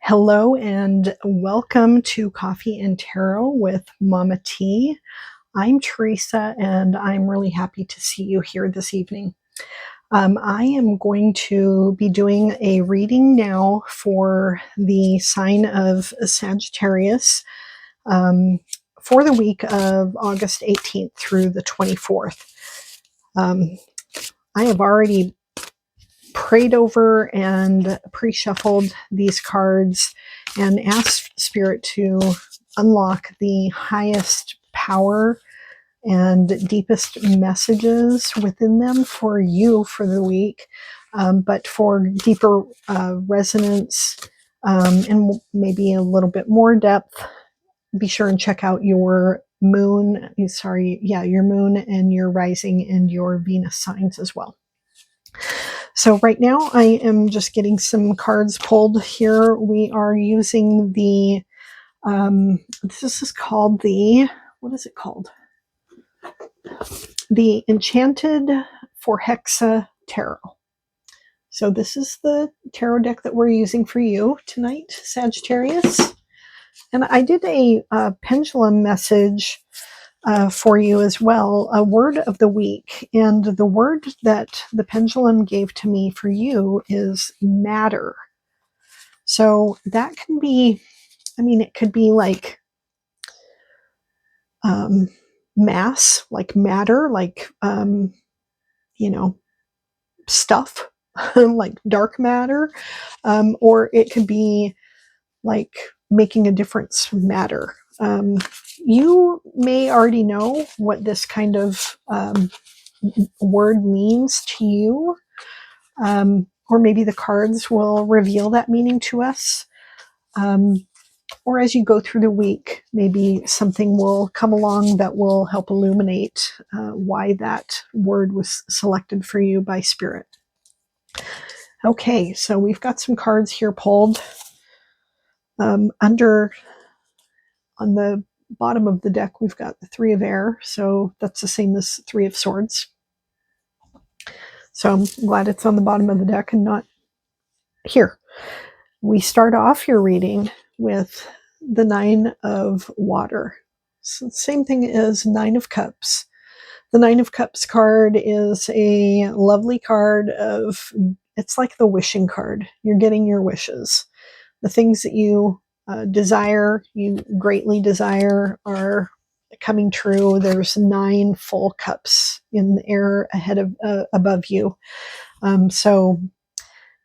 Hello and welcome to Coffee and Tarot with Mama T. I'm Teresa and I'm really happy to see you here this evening. I am going to be doing a reading now for the sign of Sagittarius for the week of August 18th through the 24th. I have already prayed over and pre-shuffled these cards and asked Spirit to unlock the highest power and deepest messages within them for you for the week, but for deeper resonance and maybe a little bit more depth. Be sure and check out your moon, your moon and your rising and your Venus signs as well. So right now I am just getting some cards pulled here. We are using the, this is called the, what is it called? The Enchanted for Hexa Tarot. So this is the tarot deck that we're using for you tonight, Sagittarius. And I did a pendulum message for you as well, a word of the week. And the word that the pendulum gave to me for you is matter. So that can be, it could be like mass, like matter, like, stuff, like dark matter. Or it could be like making a difference matter. You may already know what this kind of word means to you, or maybe the cards will reveal that meaning to us. Or as you go through the week, maybe something will come along that will help illuminate why that word was selected for you by Spirit. Okay, so we've got some cards here pulled. On the bottom of the deck, we've got the Three of Air, so that's the same as Three of Swords. So I'm glad it's on the bottom of the deck and not here. We start off your reading with the Nine of Water. So same thing as Nine of Cups. The Nine of Cups card is a lovely card of, it's like the wishing card. You're getting your wishes. The things that you desire, you greatly desire, are coming true. There's 9 full cups in the air ahead of above you. So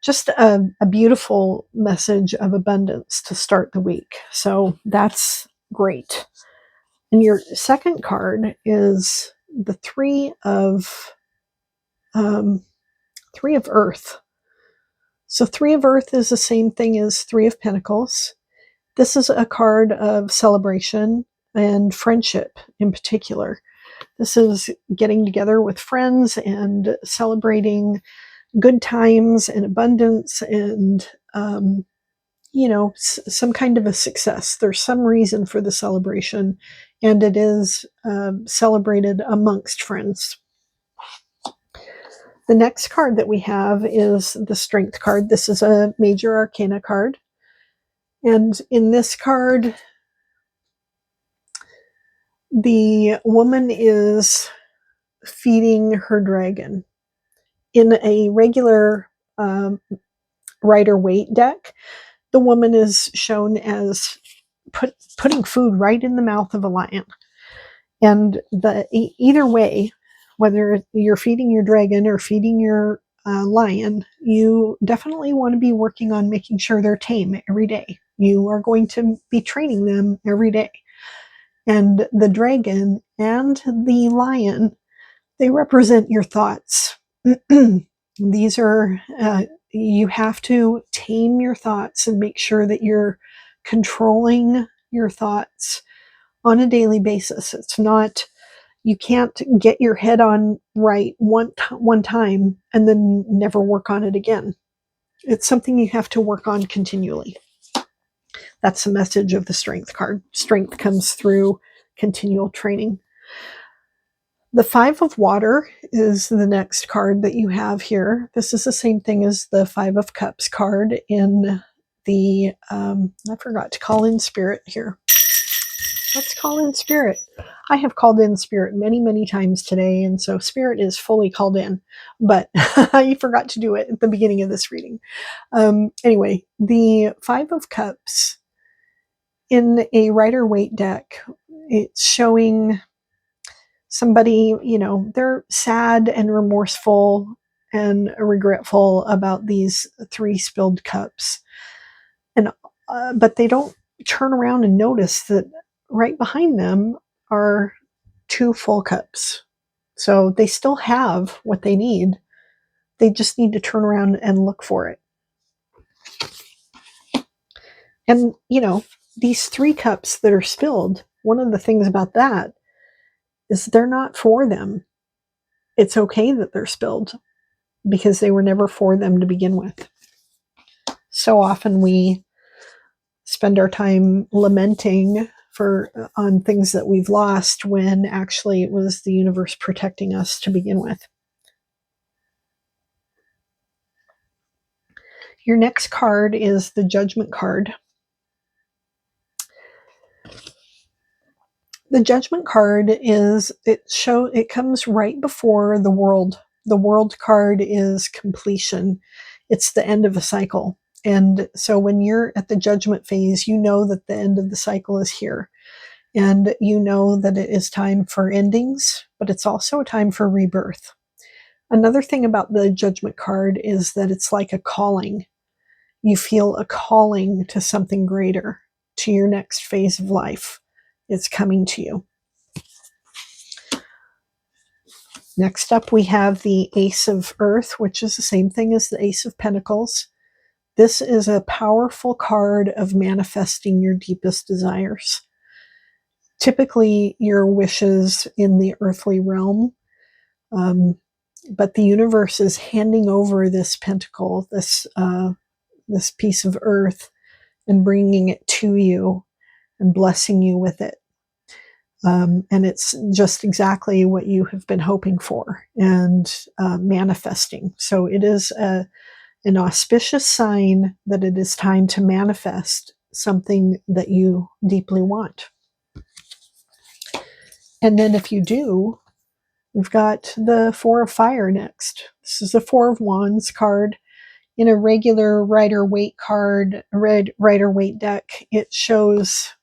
just a beautiful message of abundance to start the week. So that's great. And your second card is the Three of Earth. So Three of Earth is the same thing as Three of Pentacles. This is a card of celebration and friendship in particular. This is getting together with friends and celebrating good times and abundance and, some kind of a success. There's some reason for the celebration, and it is celebrated amongst friends. The next card that we have is the Strength card. This is a Major Arcana card. And in this card, the woman is feeding her dragon. In a regular Rider-Waite deck, the woman is shown as putting food right in the mouth of a lion. And either way, whether you're feeding your dragon or feeding your lion, you definitely want to be working on making sure they're tame every day. You are going to be training them every day. And the dragon and the lion, they represent your thoughts. These are, you have to tame your thoughts and make sure that you're controlling your thoughts on a daily basis. It's not, you can't get your head on right one time and then never work on it again. It's something you have to work on continually. That's the message of the Strength card. Strength comes through continual training. The Five of Water is the next card that you have here. This is the same thing as the Five of Cups card in I forgot to call in spirit here. Let's call in spirit. I have called in spirit many, many times today, and so spirit is fully called in, but I forgot to do it at the beginning of this reading. Anyway, the Five of Cups in a Rider-Waite deck, it's showing somebody, they're sad and remorseful and regretful about these 3 spilled cups. And but they don't turn around and notice that right behind them are 2 full cups. So they still have what they need. They just need to turn around and look for it. And, these 3 cups that are spilled, one of the things about that is they're not for them. It's okay that they're spilled because they were never for them to begin with. So often we spend our time lamenting on things that we've lost when actually it was the universe protecting us to begin with. Your next card is the Judgment card. The Judgment card it comes right before the World. The World card is completion. It's the end of a cycle. And so when you're at the Judgment phase, you know that the end of the cycle is here. And you know that it is time for endings, but it's also a time for rebirth. Another thing about the Judgment card is that it's like a calling. You feel a calling to something greater, to your next phase of life. It's coming to you. Next up, we have the Ace of Earth, which is the same thing as the Ace of Pentacles. This is a powerful card of manifesting your deepest desires. Typically, your wishes in the earthly realm, but the universe is handing over this pentacle, this piece of earth, and bringing it to you and blessing you with it. And it's just exactly what you have been hoping for and manifesting. So it is an auspicious sign that it is time to manifest something that you deeply want. And then if you do, we've got the Four of Fire next. This is the Four of Wands card. In a regular Rider-Waite deck, it shows,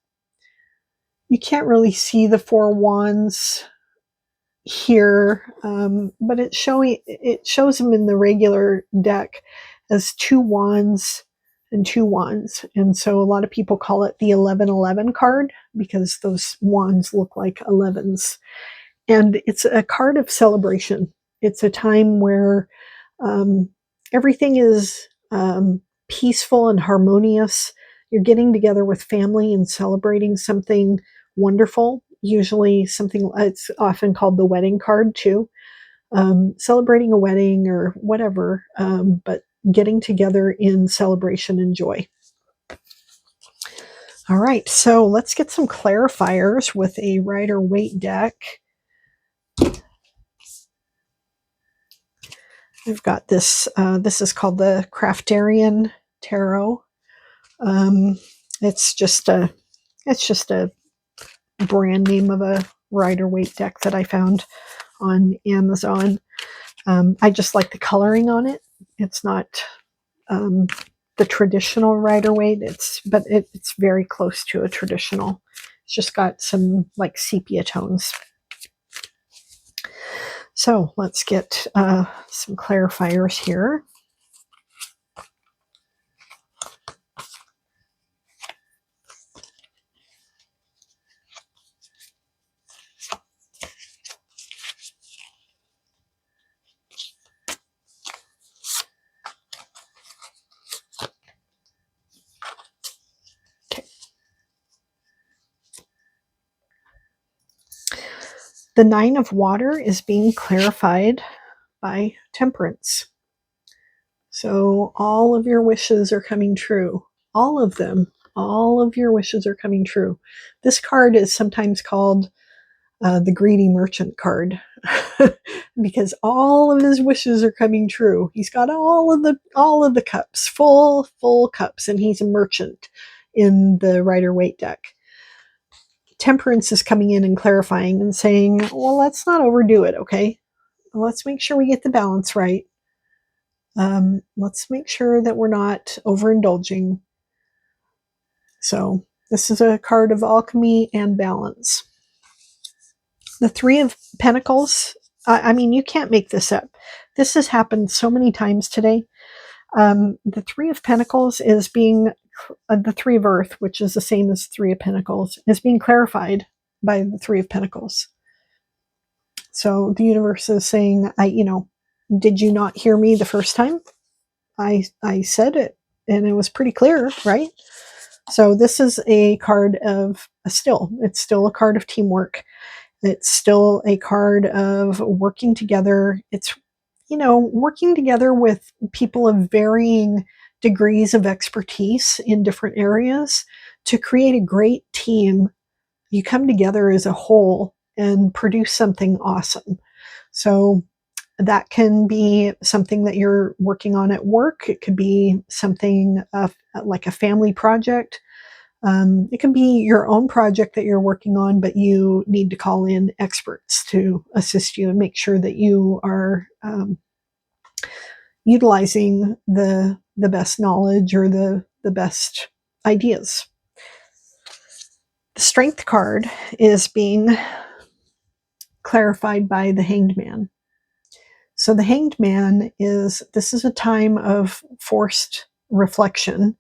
you can't really see the Four Wands here, but it shows them in the regular deck as 2 wands and 2 wands. And so a lot of people call it the 1111 card because those wands look like 11s. And it's a card of celebration. It's a time where everything is peaceful and harmonious. You're getting together with family and celebrating something wonderful. Usually something, it's often called the wedding card too. Celebrating a wedding or whatever, but getting together in celebration and joy. All right, so let's get some clarifiers with a Rider-Waite deck. We've got this, this is called the Craftarian Tarot. It's just a brand name of a Rider-Waite deck that I found on Amazon. I just like the coloring on it. It's not the traditional Rider-Waite, but it's very close to a traditional. It's just got some like sepia tones. So let's get some clarifiers here. The Nine of Water is being clarified by Temperance. So all of your wishes are coming true. All of them. All of your wishes are coming true. This card is sometimes called the greedy merchant card, because all of his wishes are coming true. He's got all of the cups, full cups, and he's a merchant in the Rider-Waite deck. Temperance is coming in and clarifying and saying, well, let's not overdo it, okay? Let's make sure we get the balance right. Let's make sure that we're not overindulging. So this is a card of alchemy and balance. The Three of Pentacles, I mean, you can't make this up. This has happened so many times today. The Three of Pentacles is being, the Three of Earth, which is the same as Three of Pentacles, is being clarified by the Three of Pentacles. So the universe is saying, did you not hear me the first time? I said it, and it was pretty clear, right? So this is a card of it's still a card of teamwork. It's still a card of working together. It's, working together with people of varying degrees of expertise in different areas to create a great team. You come together as a whole and produce something awesome. So that can be something that you're working on at work. It could be something like a family project. It can be your own project that you're working on, but you need to call in experts to assist you and make sure that you are utilizing the best knowledge or the best ideas. The Strength card is being clarified by the Hanged Man. So the Hanged Man this is a time of forced reflection.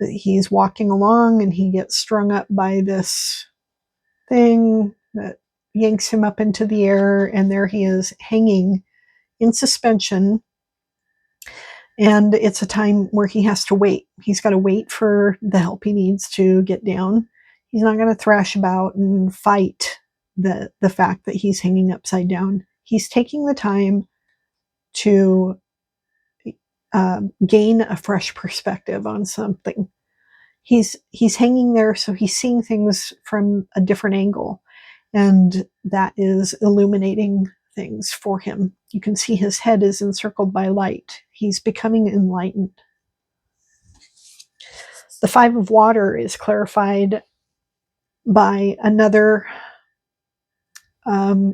He's walking along and he gets strung up by this thing that yanks him up into the air, and there he is hanging in suspension. And it's a time where he has to wait. He's got to wait for the help he needs to get down. He's not going to thrash about and fight the fact that he's hanging upside down. He's taking the time to gain a fresh perspective on something. He's hanging there, so he's seeing things from a different angle, and that is illuminating things for him. You can see his head is encircled by light. He's becoming enlightened. The Five of Water is clarified by another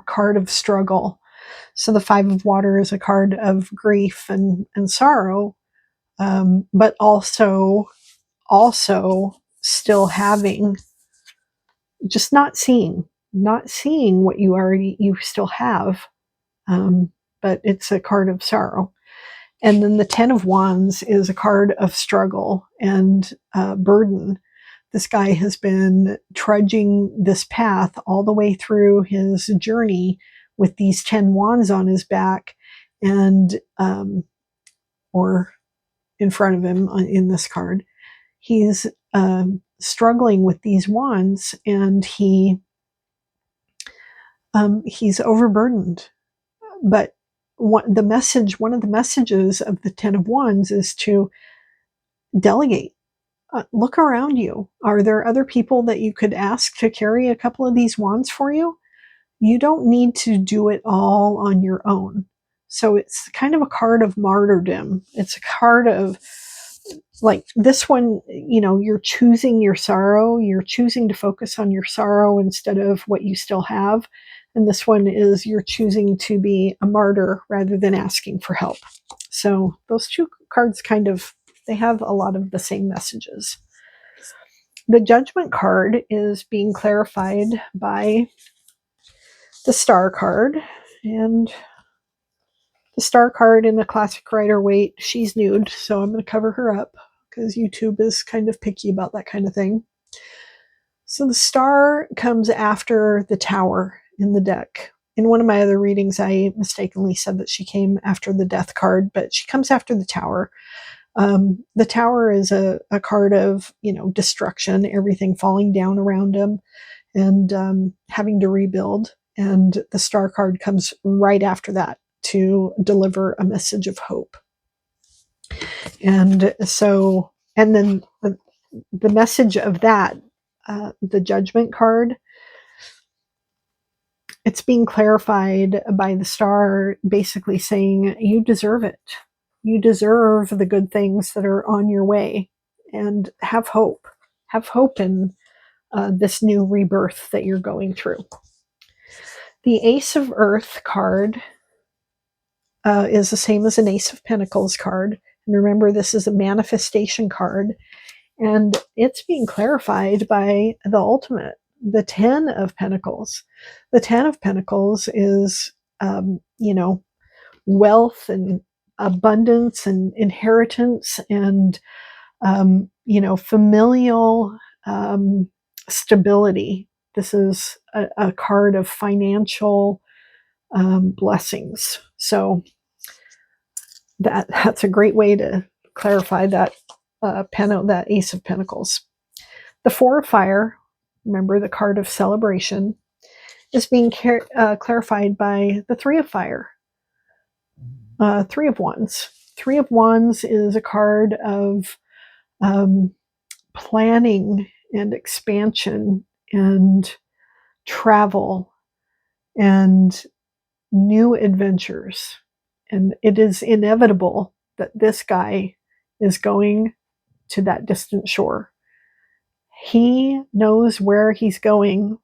card of struggle. So the Five of Water is a card of grief and sorrow, but also still having, just not seeing what you still have, but it's a card of sorrow. And then the Ten of Wands is a card of struggle and burden. This guy has been trudging this path all the way through his journey with these 10 wands on his back, and or in front of him in this card. He's struggling with these wands, and he's overburdened. But one of the messages of the Ten of Wands is to delegate. Look around you. Are there other people that you could ask to carry a couple of these wands for you? You don't need to do it all on your own. So it's kind of a card of martyrdom. It's a card of, like this one, you're choosing your sorrow. You're choosing to focus on your sorrow instead of what you still have. And this one is you're choosing to be a martyr rather than asking for help. So those two cards they have a lot of the same messages. The Judgment card is being clarified by the Star card. And the Star card in the classic Rider-Waite, she's nude, so I'm going to cover her up because YouTube is kind of picky about that kind of thing. So the Star comes after the Tower in the deck. In one of my other readings, I mistakenly said that she came after the Death card, but she comes after the Tower. The Tower is a card of, destruction, everything falling down around him, and having to rebuild. And the Star card comes right after that to deliver a message of hope. And so, and then the message of that, the Judgment card, it's being clarified by the star, basically saying you deserve it. You deserve the good things that are on your way, and have hope. Have hope in this new rebirth that you're going through. The Ace of Earth card is the same as an Ace of Pentacles card. And remember, this is a manifestation card. And it's being clarified by the ultimate, the 10 of Pentacles. The 10 of Pentacles is, wealth and abundance and inheritance and, familial stability. This is a card of financial blessings. So that's a great way to clarify that that Ace of Pentacles. The Four of Fire, remember the card of celebration, is being clarified by the Three of Fire. Three of Wands. Three of Wands is a card of planning and expansion and travel and new adventures. And it is inevitable that this guy is going to that distant shore. He knows where he's going.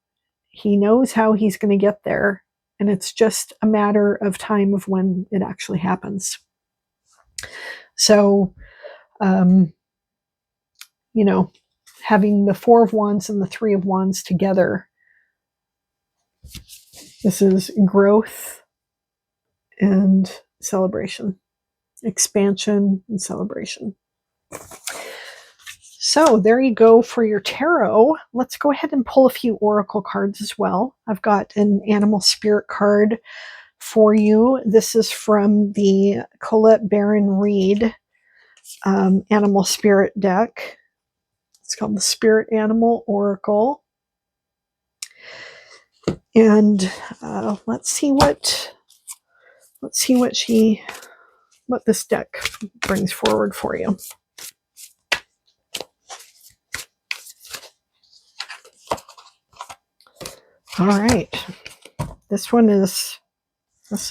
He knows how he's going to get there. And it's just a matter of time of when it actually happens. So, having the Four of Wands and the Three of Wands together, this is growth and celebration, expansion and celebration. So there you go for your tarot. Let's go ahead and pull a few oracle cards as well. I've got an animal spirit card for you. This is from the Colette Baron Reed animal spirit deck. It's called the Spirit Animal Oracle. And let's see what this deck brings forward for you. All right. This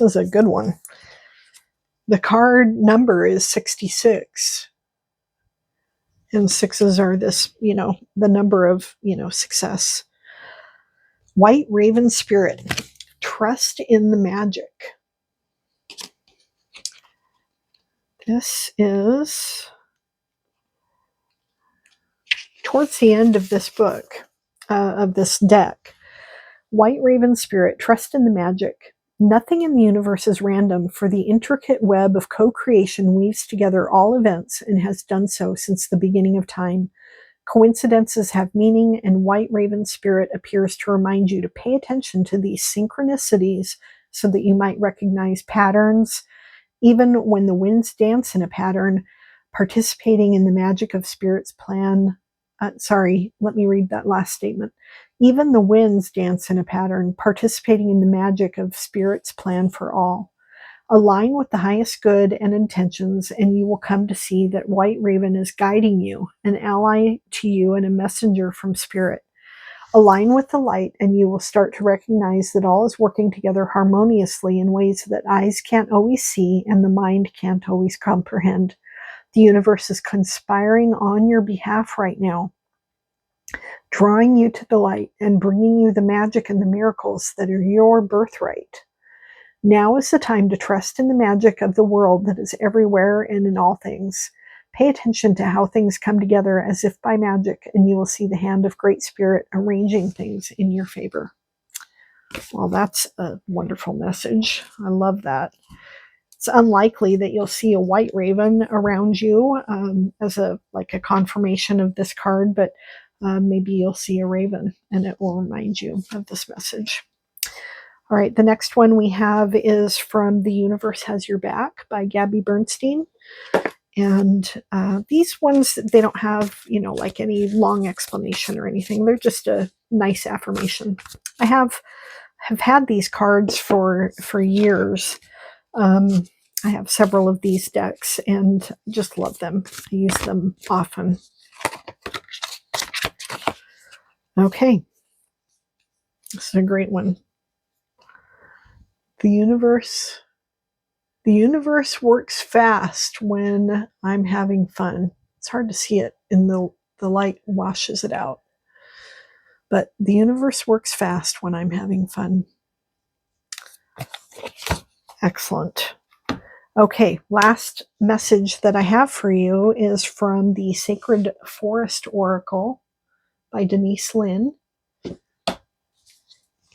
is a good one. The card number is 66. And sixes are this, the number of, success. White Raven Spirit. Trust in the magic. This is towards the end of this book, of this deck. White Raven Spirit, trust in the magic. Nothing in the universe is random, for the intricate web of co-creation weaves together all events and has done so since the beginning of time. Coincidences have meaning, and White Raven Spirit appears to remind you to pay attention to these synchronicities so that you might recognize patterns. Even when the winds dance in a pattern, participating in the magic of Spirit's plan. Let me read that last statement. Even the winds dance in a pattern, participating in the magic of Spirit's plan for all. Align with the highest good and intentions, and you will come to see that White Raven is guiding you, an ally to you and a messenger from Spirit. Align with the light, and you will start to recognize that all is working together harmoniously in ways that eyes can't always see and the mind can't always comprehend. The universe is conspiring on your behalf right now, drawing you to the light and bringing you the magic and the miracles that are your birthright. Now is the time to trust in the magic of the world that is everywhere and in all things. Pay attention to how things come together as if by magic, and you will see the hand of Great Spirit arranging things in your favor. Well, that's a wonderful message. I love that. It's unlikely that you'll see a white raven around you as a confirmation of this card, but maybe you'll see a raven and it will remind you of this message. All right, the next one we have is from The Universe Has Your Back by Gabby Bernstein. And these ones, they don't have, any long explanation or anything. They're just a nice affirmation. I have had these cards for years. I have several of these decks and just love them. I use them often. Okay. This is a great one. The universe works fast when I'm having fun. It's hard to see it in the light washes it out. But the universe works fast when I'm having fun. Excellent. Okay, last message that I have for you is from the Sacred Forest Oracle by Denise Lynn.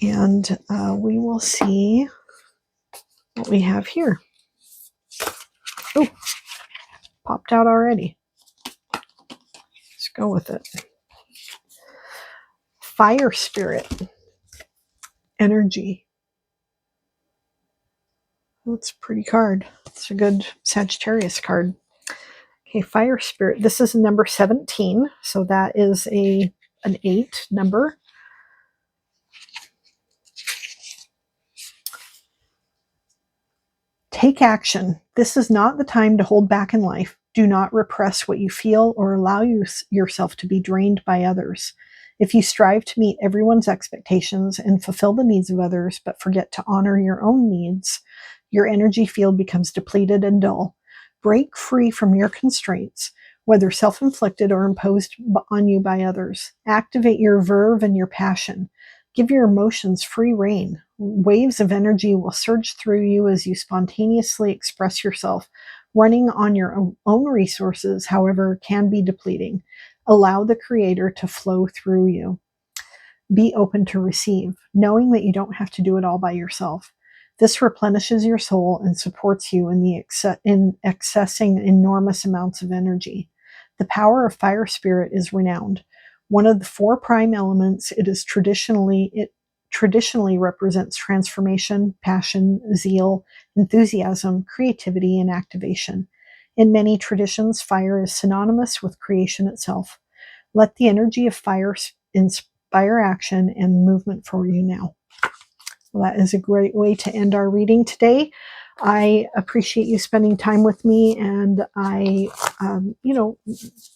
And we will see what we have here. Oh, popped out already. Let's go with it. Fire Spirit. Energy. That's a pretty card. It's a good Sagittarius card. Okay, Fire Spirit. This is number 17, so that is an 8 number. Take action. This is not the time to hold back in life. Do not repress what you feel or allow yourself to be drained by others. If you strive to meet everyone's expectations and fulfill the needs of others, but forget to honor your own needs, your energy field becomes depleted and dull. Break free from your constraints, whether self-inflicted or imposed on you by others. Activate your verve and your passion. Give your emotions free rein. Waves of energy will surge through you as you spontaneously express yourself. Running on your own resources, however, can be depleting. Allow the Creator to flow through you. Be open to receive, knowing that you don't have to do it all by yourself. This replenishes your soul and supports you in accessing enormous amounts of energy. The power of Fire Spirit is renowned. One of the 4 prime elements, it traditionally represents transformation, passion, zeal, enthusiasm, creativity, and activation. In many traditions, fire is synonymous with creation itself. Let the energy of fire inspire action and movement for you now. Well, that is a great way to end our reading today. I appreciate you spending time with me, and I,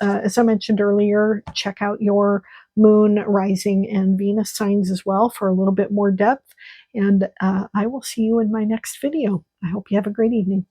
as I mentioned earlier, check out your moon, rising, and Venus signs as well for a little bit more depth, and I will see you in my next video. I hope you have a great evening.